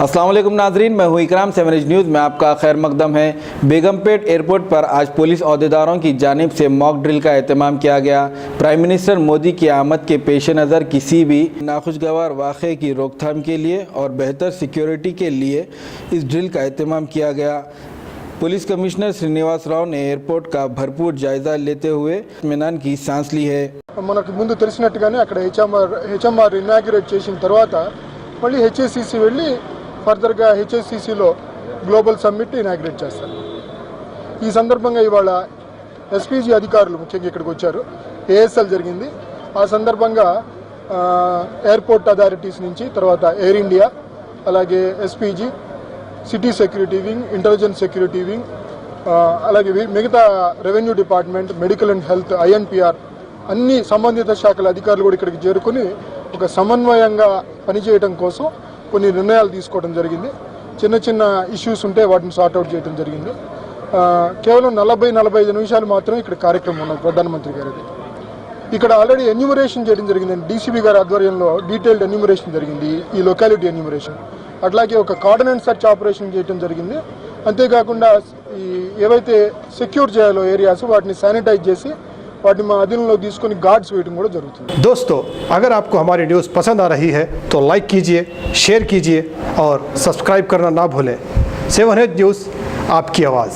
अस्सलाम वालेकुम नाजरीन, मैं हूं इकराम। 7 न्यूज़ में आपका खैर मकदम है। बेगमपेट एयरपोर्ट पर आज पुलिस अहदेदारों की जानिब से मॉक ड्रिल का एहतमाम किया गया। प्राइम मिनिस्टर मोदी की आमद के पेश नज़र किसी भी नाखुशगवार वाक़े की रोकथाम के लिए और बेहतर सिक्योरिटी के लिए इस ड्रिल का एहतमाम किया गया। पुलिस कमिश्नर श्रीनिवास राव ने एयरपोर्ट का भरपूर जायजा लेते हुए इत्मीनान की सांस ली है। మనకు ముందు తెలిసినట్టుగానే అక్కడ హెచ్ఎంఆర్ ఇనాగ్రేట్ చేసిన తర్వాత మళ్ళీ హెచ్ఎస్సిసి వెళ్ళి ఫర్దర్గా హెచ్ఎస్సిసిలో గ్లోబల్ సమ్మిట్ ఇనాగ్రేట్ చేస్తారు. ఈ సందర్భంగా ఇవాళ ఎస్పీజీ అధికారులు ముఖ్యంగా ఇక్కడికి వచ్చారు. ఏఎస్ఎల్ జరిగింది. ఆ సందర్భంగా ఎయిర్పోర్ట్ అథారిటీస్ నుంచి తర్వాత ఎయిర్ ఇండియా అలాగే SPG city security wing intelligence security wing అలాగే మిగతా revenue department medical and health INPR అన్ని సంబంధిత శాఖల అధికారులు కూడా ఇక్కడికి చేరుకుని ఒక సమన్వయంగా పనిచేయడం కోసం కొన్ని నిర్ణయాలు తీసుకోవడం జరిగింది. చిన్న చిన్న ఇష్యూస్ ఉంటే వాటిని సార్ట్అవుట్ చేయడం జరిగింది. కేవలం 40-45 నిమిషాలు మాత్రమే ఇక్కడ కార్యక్రమం ఉన్నది. ప్రధానమంత్రి గారిది ఇక్కడ ఆల్రెడీ ఎన్యూమరేషన్ చేయడం జరిగింది. డీసీబీ గారి ఆధ్వర్యంలో డీటెయిల్డ్ ఎన్యూమరేషన్ జరిగింది. ఈ లొకాలిటీ ఎన్యూమరేషన్ అట్లాగే ఒక కార్డినెన్స్ సర్చ్ ఆపరేషన్ చేయడం జరిగింది. అంతేకాకుండా ఈ ఏవైతే సెక్యూర్ చేయాలో ఏరియాస్ వాటిని శానిటైజ్ చేసి వాటిని మా అధీనంలో తీసుకొని గార్డ్స్ వేయడం కూడా జరుగుతుంది. दोस्तों, अगर आपको हमारी न्यूज़ पसंद आ रही है तो लाइक कीजिए, शेयर कीजिए और सब्सक्राइब करना ना भूलें। 7 न्यूज़, आपकी आवाज़।